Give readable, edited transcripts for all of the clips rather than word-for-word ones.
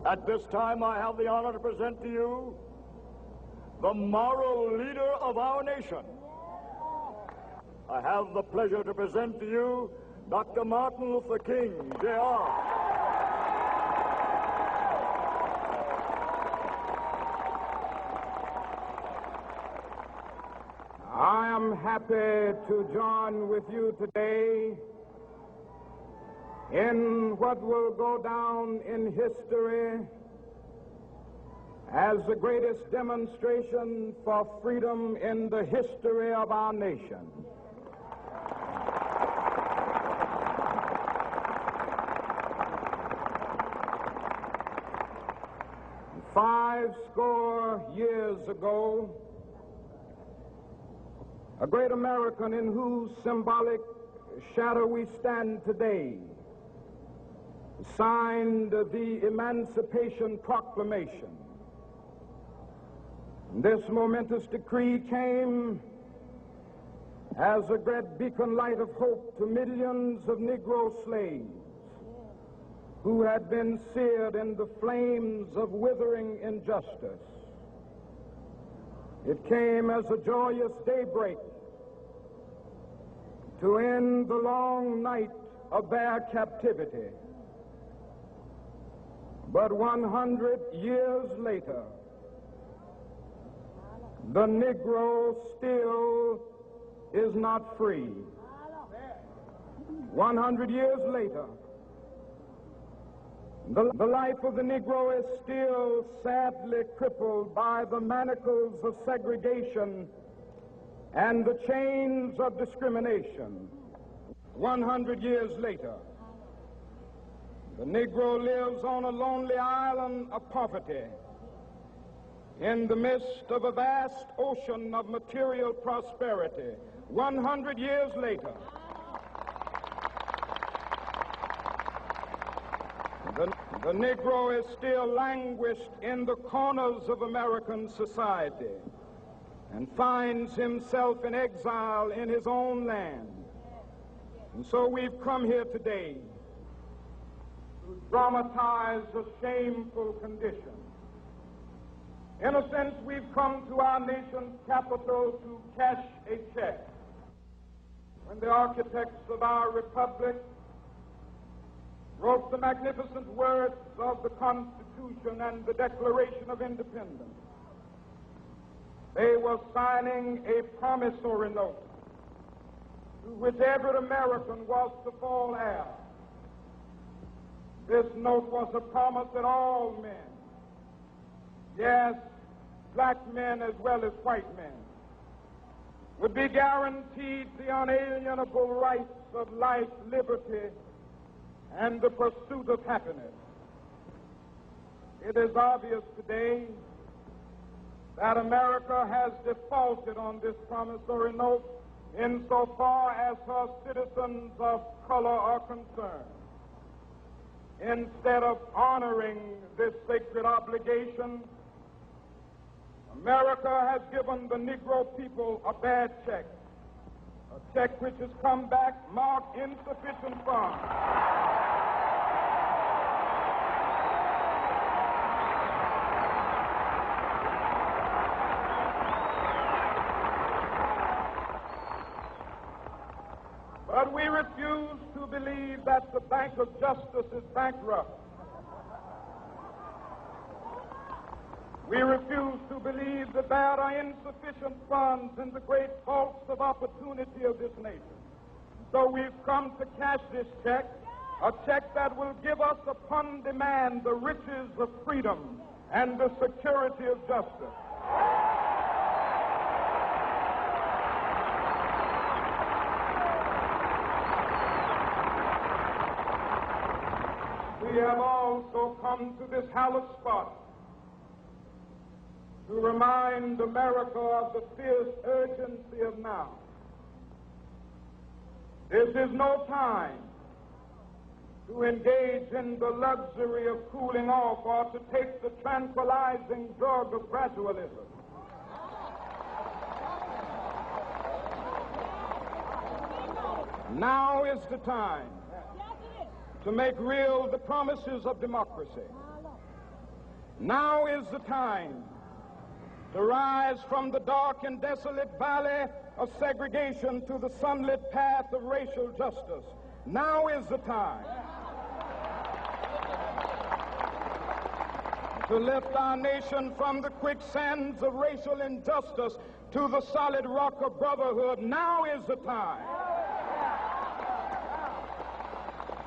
At this time, I have the honor to present to you the moral leader of our nation. I have the pleasure to present to you Dr. Martin Luther King, Jr. I am happy to join with you today in what will go down in history as the greatest demonstration for freedom in the history of our nation. Five score years ago, a great American in whose symbolic shadow we stand today signed the Emancipation Proclamation. This momentous decree came as a great beacon light of hope to millions of Negro slaves who had been seared in the flames of withering injustice. It came as a joyous daybreak to end the long night of their captivity. But 100 years later, the Negro still is not free. 100 years later, the life of the Negro is still sadly crippled by the manacles of segregation and the chains of discrimination. 100 years later, the Negro lives on a lonely island of poverty in the midst of a vast ocean of material prosperity. 100 years later, the Negro is still languished in the corners of American society and finds himself in exile in his own land. And so we've come here today to dramatize a shameful condition. In a sense, we've come to our nation's capital to cash a check. When the architects of our republic wrote the magnificent words of the Constitution and the Declaration of Independence, they were signing a promissory note to which every American was to fall heir. This note was a promise that all men, yes, black men as well as white men, would be guaranteed the unalienable rights of life, liberty, and the pursuit of happiness. It is obvious today that America has defaulted on this promissory note insofar as her citizens of color are concerned. Instead of honoring this sacred obligation, America has given the Negro people a bad check, a check which has come back marked insufficient funds. But we refuse to believe that the Bank of Justice is bankrupt. We refuse to believe that there are insufficient funds in the great vaults of opportunity of this nation. So we've come to cash this check, a check that will give us upon demand the riches of freedom and the security of justice. We have also come to this hallowed spot to remind America of the fierce urgency of now. This is no time to engage in the luxury of cooling off or to take the tranquilizing drug of gradualism. Now is the time to make real the promises of democracy. Now is the time to rise from the dark and desolate valley of segregation to the sunlit path of racial justice. Now is the time to lift our nation from the quicksands of racial injustice to the solid rock of brotherhood. Now is the time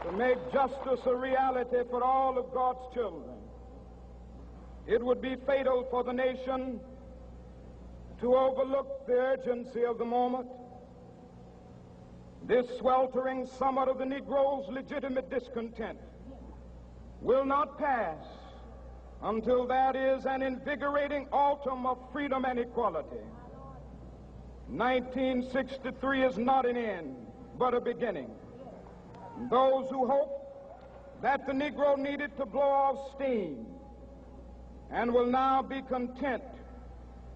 to make justice a reality for all of God's children. It would be fatal for the nation to overlook the urgency of the moment. This sweltering summit of the Negro's legitimate discontent will not pass until that is an invigorating autumn of freedom and equality. 1963 is not an end, but a beginning. Those who hope that the Negro needed to blow off steam and will now be content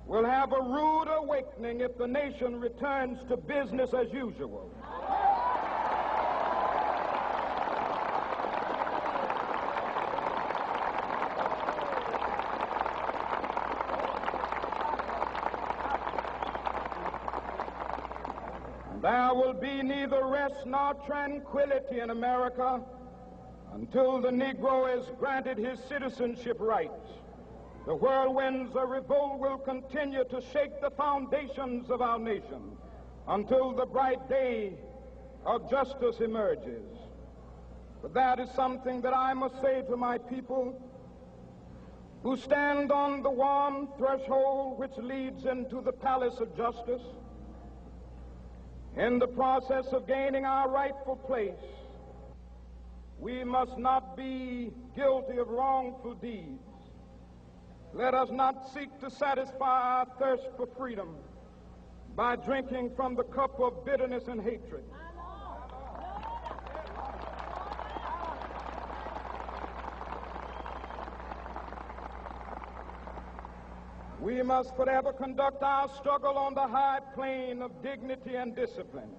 will have a rude awakening if the nation returns to business as usual. There will be neither rest nor tranquility in America until the Negro is granted his citizenship rights. The whirlwinds of revolt will continue to shake the foundations of our nation until the bright day of justice emerges. But that is something that I must say to my people who stand on the warm threshold which leads into the palace of justice. In the process of gaining our rightful place, we must not be guilty of wrongful deeds. Let us not seek to satisfy our thirst for freedom by drinking from the cup of bitterness and hatred. We must forever conduct our struggle on the high plane of dignity and discipline.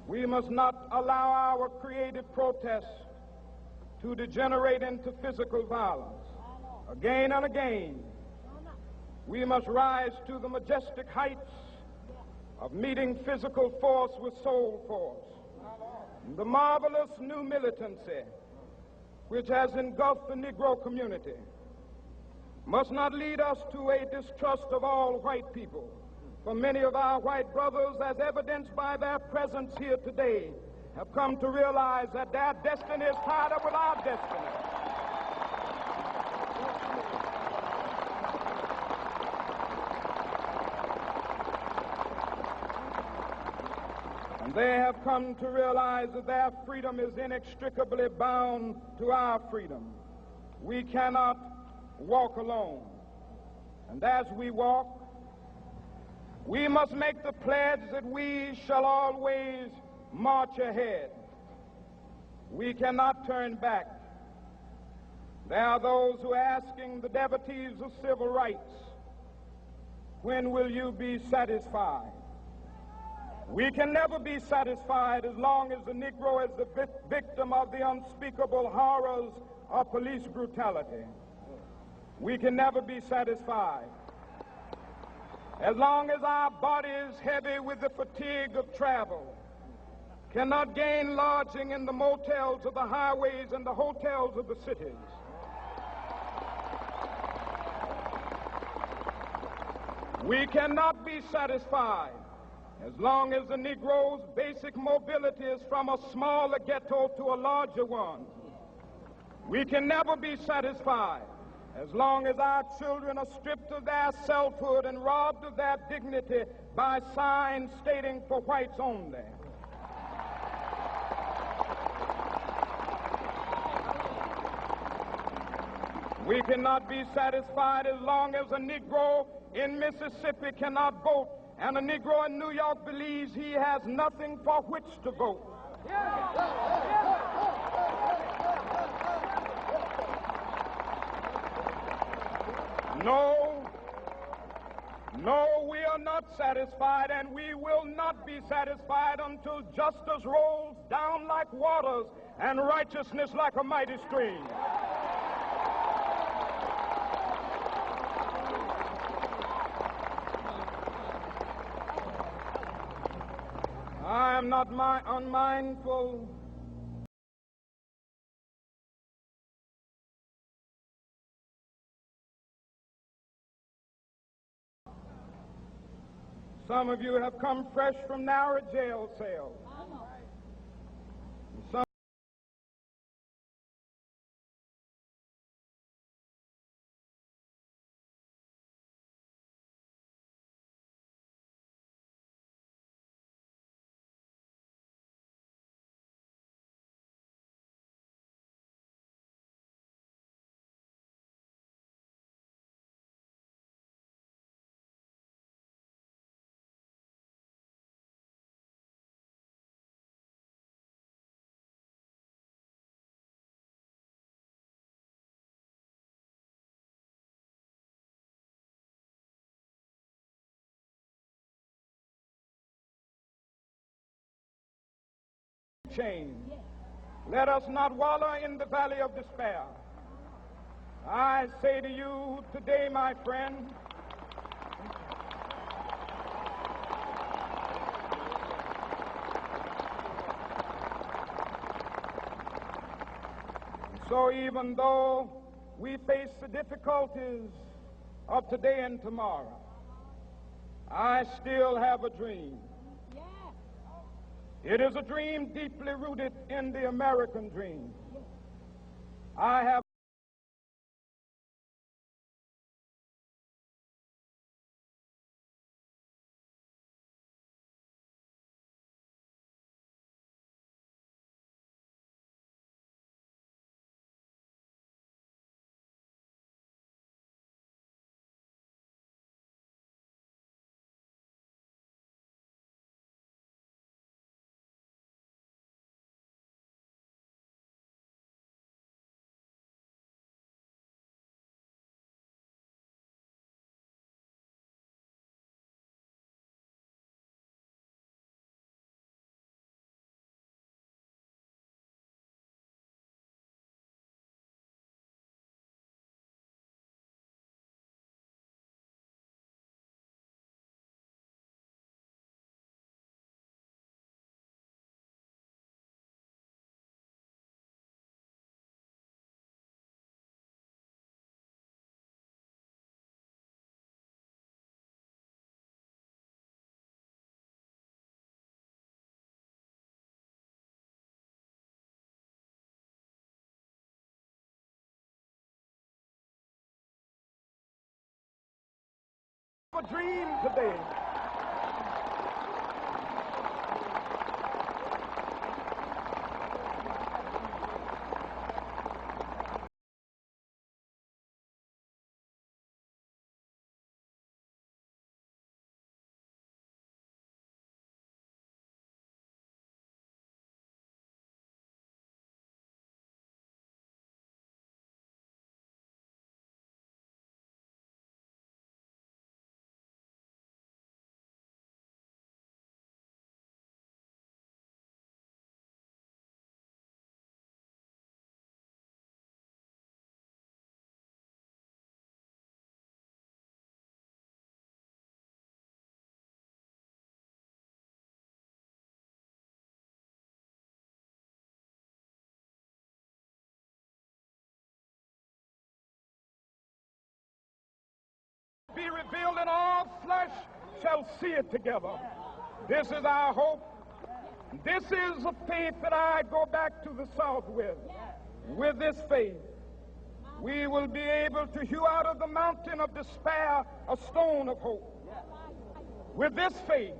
We must not allow our creative protests to degenerate into physical violence. Again and again, we must rise to the majestic heights of meeting physical force with soul force. The marvelous new militancy which has engulfed the Negro community must not lead us to a distrust of all white people. For many of our white brothers, as evidenced by their presence here today, have come to realize that their destiny is tied up with our destiny. And they have come to realize that their freedom is inextricably bound to our freedom. We cannot walk alone. And as we walk, we must make the pledge that we shall always march ahead. We cannot turn back. There are those who are asking the devotees of civil rights, when will you be satisfied? We can never be satisfied as long as the Negro is the victim of the unspeakable horrors of police brutality. We can never be satisfied as long as our bodies, heavy with the fatigue of travel, cannot gain lodging in the motels of the highways and the hotels of the cities. We cannot be satisfied as long as the Negro's basic mobility is from a smaller ghetto to a larger one. We can never be satisfied as long as our children are stripped of their selfhood and robbed of their dignity by signs stating for whites only. We cannot be satisfied as long as a Negro in Mississippi cannot vote and a Negro in New York believes he has nothing for which to vote. No, we are not satisfied, and we will not be satisfied until justice rolls down like waters and righteousness like a mighty stream. not unmindful some of you have come fresh from narrow jail cells. Some change. Let us not wallow in the valley of despair. I say to you today, my friend, so even though we face the difficulties of today and tomorrow, I still have a dream. It is a dream deeply rooted in the American dream. I have a dream today. Be revealed, and all flesh shall see it together. This is our hope. This is a faith that I go back to the South with. With this faith, we will be able to hew out of the mountain of despair a stone of hope. With this faith,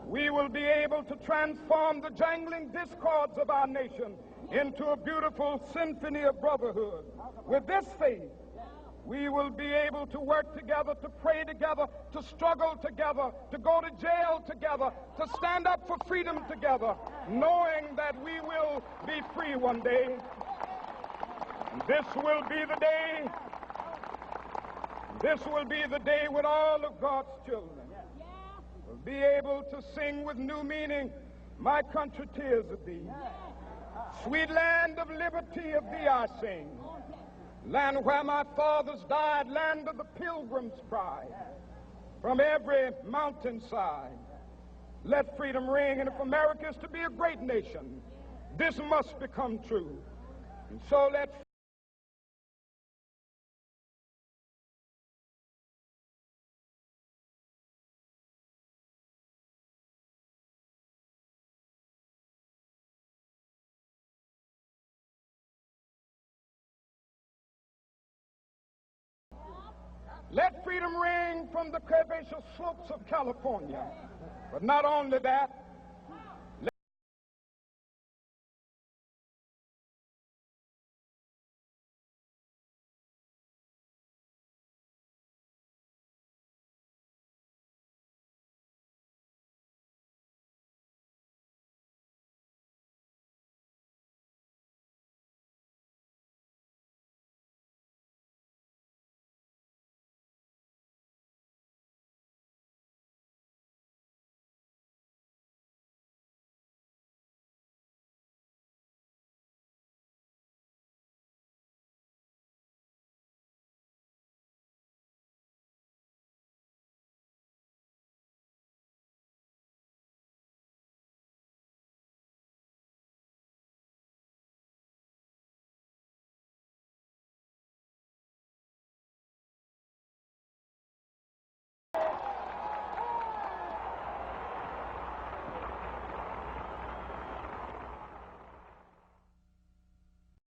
we will be able to transform the jangling discords of our nation into a beautiful symphony of brotherhood. With this faith, we will be able to work together, to pray together, to struggle together, to go to jail together, to stand up for freedom together, knowing that we will be free one day. This will be the day. This will be the day when all of God's children will be able to sing with new meaning, "My country, tears of thee. Sweet land of liberty, of thee I sing. Land where my fathers died, land of the pilgrim's pride. From every mountainside, Let freedom ring, and if America is to be a great nation, this must become true. And so let freedom ring from the curvaceous slopes of California. But not only that,